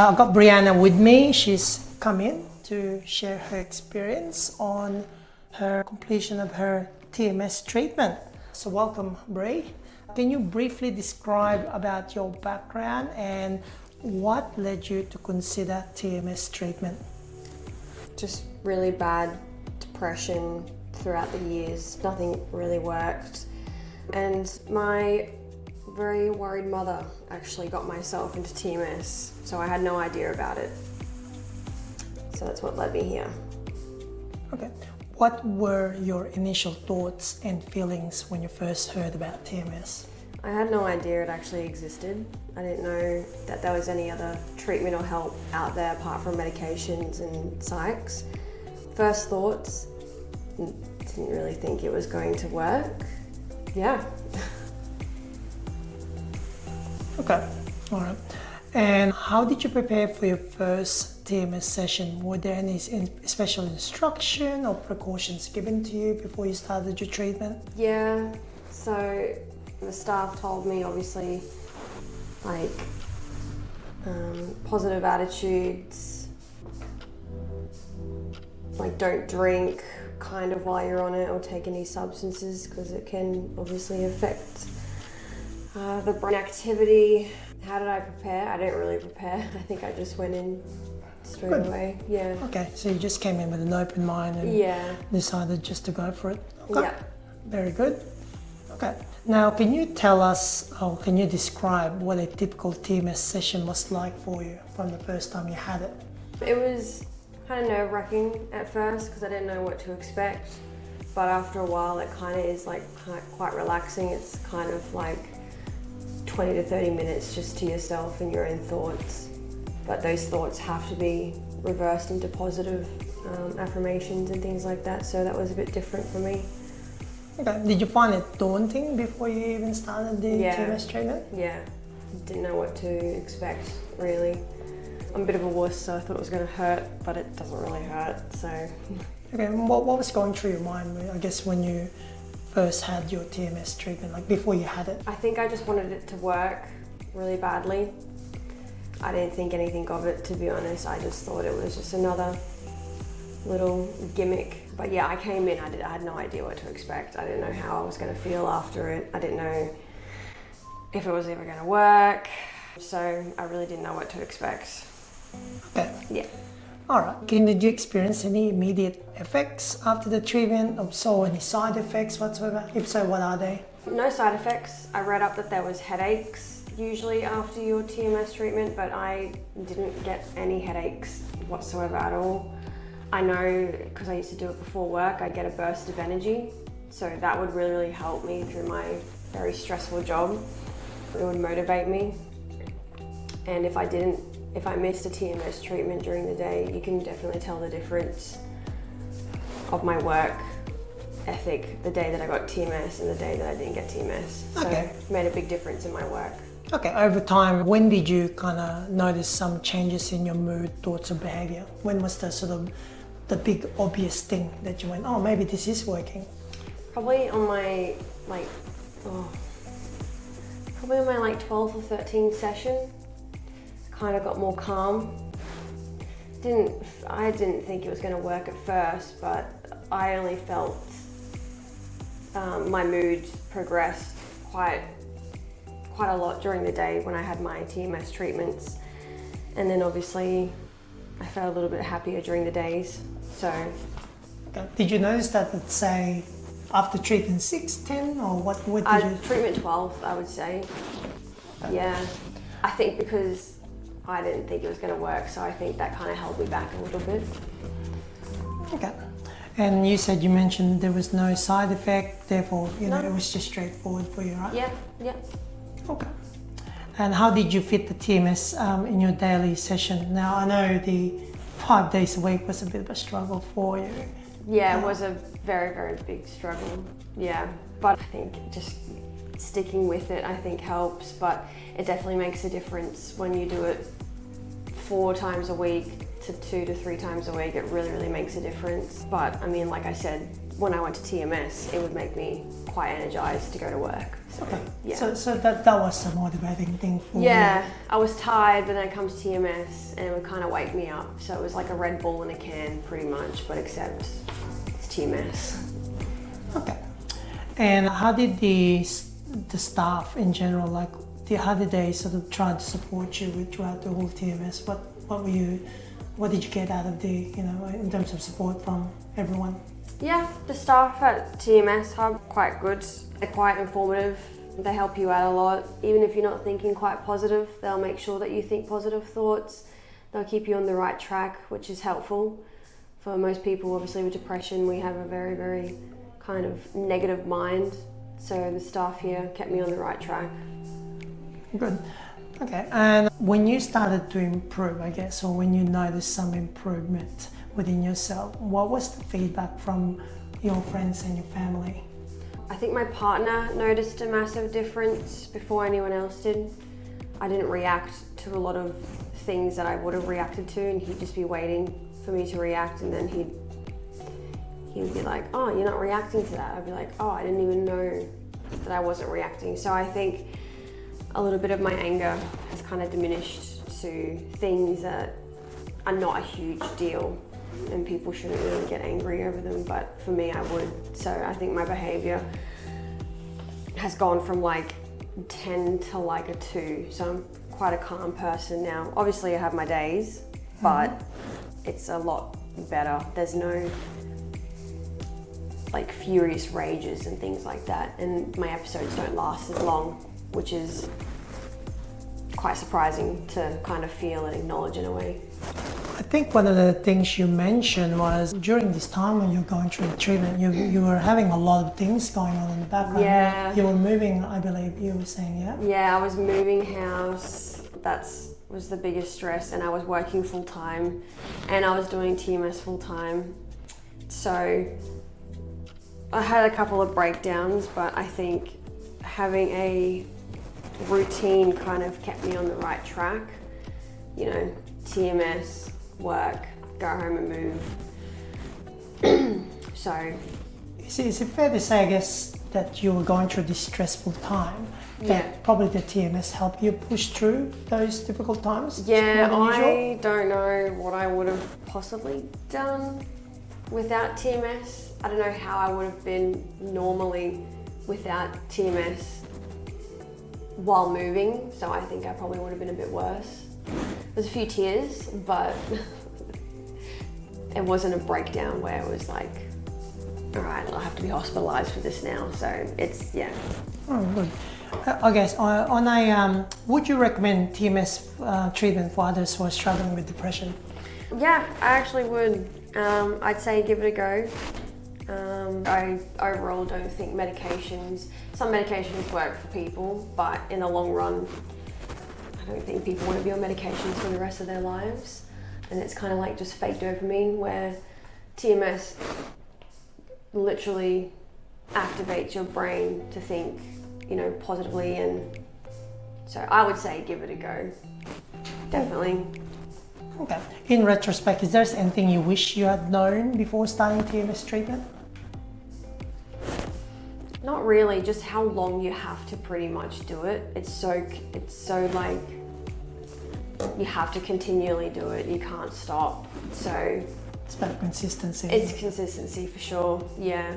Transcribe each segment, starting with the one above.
I've got Brianna with me. She's come in to share her experience on her completion of her TMS treatment. So welcome, Bri. Can you briefly describe about your background and what led you to consider TMS treatment? Just really bad depression throughout the years. Nothing really worked. And my very worried mother actually got myself into TMS, so I had no idea about it. So that's what led me here. Okay. What were your initial thoughts and feelings when you first heard about TMS? I had no idea it actually existed. I didn't know that there was any other treatment or help out there apart from medications and psychs. First thoughts, didn't really think it was going to work. Yeah. Okay, all right. And how did you prepare for your first TMS session? Were there any special instruction or precautions given to you before you started your treatment? Yeah, so the staff told me obviously like positive attitudes, like don't drink kind of while you're on it or take any substances because it can obviously affect the brain activity. How did I prepare? I didn't really prepare. I think I just went in straight away. Yeah. Okay, so you just came in with an open mind and decided just to go for it. Okay. Yeah. Very good. Okay. Now, can you tell us, or can you describe what a typical TMS session was like for you from the first time you had it? It was kind of nerve-wracking at first because I didn't know what to expect. But after a while, it kind of is like quite relaxing. It's kind of like 20 to 30 minutes just to yourself and your own thoughts. But those thoughts have to be reversed into positive affirmations and things like that. So that was a bit different for me. Okay. Did you find it daunting before you even started the TMS treatment? Yeah. Didn't know what to expect, really. I'm a bit of a wuss, so I thought it was going to hurt, but it doesn't really hurt, so. Okay, and what was going through your mind, I guess, when you first had your TMS treatment, like before you had it? I think I just wanted it to work really badly. I didn't think anything of it, to be honest. I just thought it was just another little gimmick. But yeah, I came in, I had no idea what to expect. I didn't know how I was going to feel after it. I didn't know if it was ever going to work. So I really didn't know what to expect. Okay. Yeah. All right. Did you experience any immediate effects after the treatment, or saw any side effects whatsoever? If so, what are they? No side effects. I read up that there was headaches usually after your TMS treatment, but I didn't get any headaches whatsoever at all. I know because I used to do it before work, I get a burst of energy. So that would really, really help me through my very stressful job. It would motivate me. And if I missed a TMS treatment during the day, you can definitely tell the difference of my work ethic the day that I got TMS and the day that I didn't get TMS. So it made a big difference in my work. Okay, over time, when did you kind of notice some changes in your mood, thoughts, or behavior? When was the sort of the big obvious thing that you went, oh, maybe this is working? Probably on my 12th or 13th session. Kind of got more calm. I didn't think it was going to work at first, but I only felt my mood progressed quite a lot during the day when I had my TMS treatments, and then obviously I felt a little bit happier during the days. So. Okay. Did you notice that, let's say, after treatment 6, 10, or what did you? Treatment 12, I would say. Okay. Yeah, I think because I didn't think it was going to work, so I think that kind of held me back a little bit. Okay. And you mentioned there was no side effect, therefore, it was just straightforward for you, right? Yeah, yeah. Okay. And how did you fit the TMS in your daily session? Now, I know the 5 days a week was a bit of a struggle for you. Yeah, it was a very, very big struggle. Yeah, but I think just sticking with it, I think helps, but it definitely makes a difference when you do it 4 times a week to 2 to 3 times a week. It really, really makes a difference. But I mean, like I said, when I went to TMS, it would make me quite energized to go to work. So, Okay. yeah. So that was a motivating thing for Yeah, you. I was tired, but then it comes TMS and it would kind of wake me up. So it was like a Red Bull in a can, pretty much, but except it's TMS. Okay. And how did the staff in general, like, how did they sort of try to support you throughout the whole TMS? What did you get out of in terms of support from everyone? Yeah, the staff at TMS are quite good. They're quite informative. They help you out a lot. Even if you're not thinking quite positive, they'll make sure that you think positive thoughts. They'll keep you on the right track, which is helpful. For most people, obviously with depression, we have a very, very kind of negative mind. So the staff here kept me on the right track. Good. Okay. And when you started to improve, I guess, or when you noticed some improvement within yourself, what was the feedback from your friends and your family? I think my partner noticed a massive difference before anyone else did. I didn't react to a lot of things that I would have reacted to, and he'd just be waiting for me to react, and then he would be like, "Oh, you're not reacting to that." I'd be like, "Oh, I didn't even know that I wasn't reacting." So I think a little bit of my anger has kind of diminished to things that are not a huge deal, and people shouldn't really get angry over them, but for me I would. So I think my behaviour has gone from like 10 to like a 2, so I'm quite a calm person now. Obviously I have my days, but it's a lot better. There's no like furious rages and things like that, and my episodes don't last as long, which is quite surprising to kind of feel and acknowledge in a way. I think one of the things you mentioned was during this time when you're going through the treatment, you were having a lot of things going on in the background. Yeah. You were moving, I believe you were saying, yeah? Yeah, I was moving house. Was the biggest stress, and I was working full time, and I was doing TMS full time. So I had a couple of breakdowns, but I think having a routine kind of kept me on the right track. You know, TMS, work, go home and move. So Is it fair to say, I guess, that you were going through this stressful time, that probably the TMS helped you push through those difficult times? yeah, more than usual? I don't know what I would have possibly done without TMS. I don't know how I would have been normally without TMS while moving, so I think I probably would have been a bit worse. There's a few tears, but it wasn't a breakdown where it was like, all right, I'll have to be hospitalized for this now. So it's, yeah. Oh, good. I guess, would you recommend TMS treatment for others who are struggling with depression? Yeah, I actually would. I'd say give it a go. I overall don't think some medications work for people, but in the long run, I don't think people want to be on medications for the rest of their lives. And it's kind of like just fake dopamine, where TMS literally activates your brain to think, positively. And so I would say give it a go. Definitely. Okay. In retrospect, is there anything you wish you had known before starting TMS treatment? Not really, just how long you have to pretty much do it. It's so like, you have to continually do it. You can't stop. So It's about consistency. it's consistency for sure. Yeah.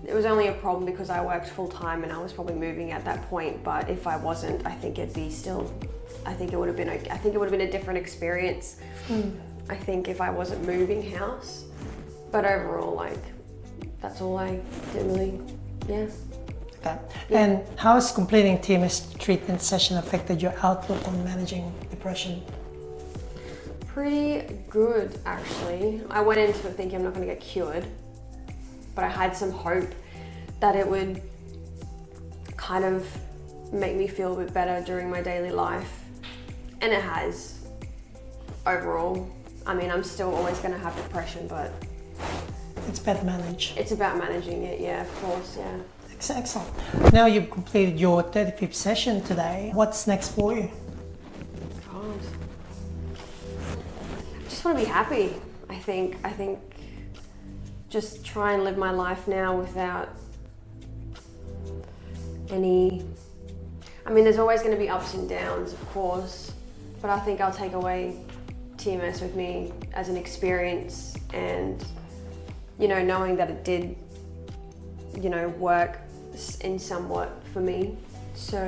It was only a problem because I worked full time and I was probably moving at that point. But if I wasn't, I think it would have been okay. I think it would have been a different experience. I think if I wasn't moving house. But overall, like, that's all I did really. Yeah. Okay. And how has completing TMS treatment session affected your outlook on managing depression? Pretty good, actually. I went into it thinking I'm not going to get cured, but I had some hope that it would kind of make me feel a bit better during my daily life, and it has overall. I mean, I'm still always going to have depression, but It's better managed. it's about managing it. Yeah, of course. Yeah. Excellent. Now you've completed your 35th session today. What's next for you? God. Just want to be happy. I think just try and live my life now without any. I mean, there's always going to be ups and downs, of course, but I think I'll take away TMS with me as an experience, and knowing that it did work in somewhat for me. So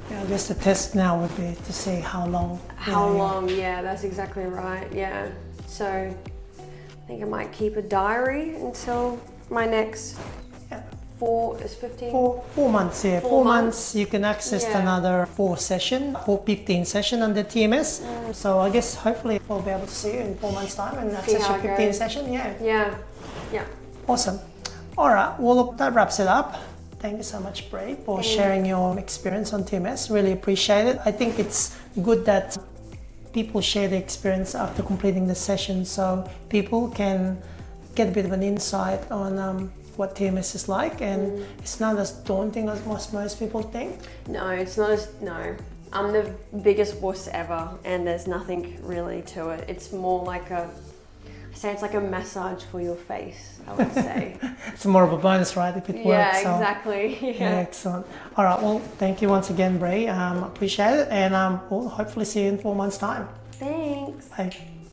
Yeah, I guess the test now would be to see how long. Yeah, that's exactly right. Yeah, so I think I might keep a diary until my next Yeah. 15. 4 months, yeah. 4 months you can access another 15 session under TMS. So I guess hopefully we'll be able to see you in 4 months time and access how your it 15 goes. session, yeah. Yeah. Awesome. All right, well, look, that wraps it up. Thank you so much, Bray, for sharing your experience on TMS. Really appreciate it. I think it's good that people share their experience after completing the session, so people can get a bit of an insight on what TMS is like, and it's not as daunting as most people think. No, it's not as, no. I'm the biggest wuss ever, and there's nothing really to it. It's more like it's like a massage for your face, I would say. It's more of a bonus, right, if it works. Yeah, so. exactly. Yeah, excellent. All right, well, thank you once again, Bray. Appreciate it, and we'll hopefully see you in 4 months' time. Thanks. Bye.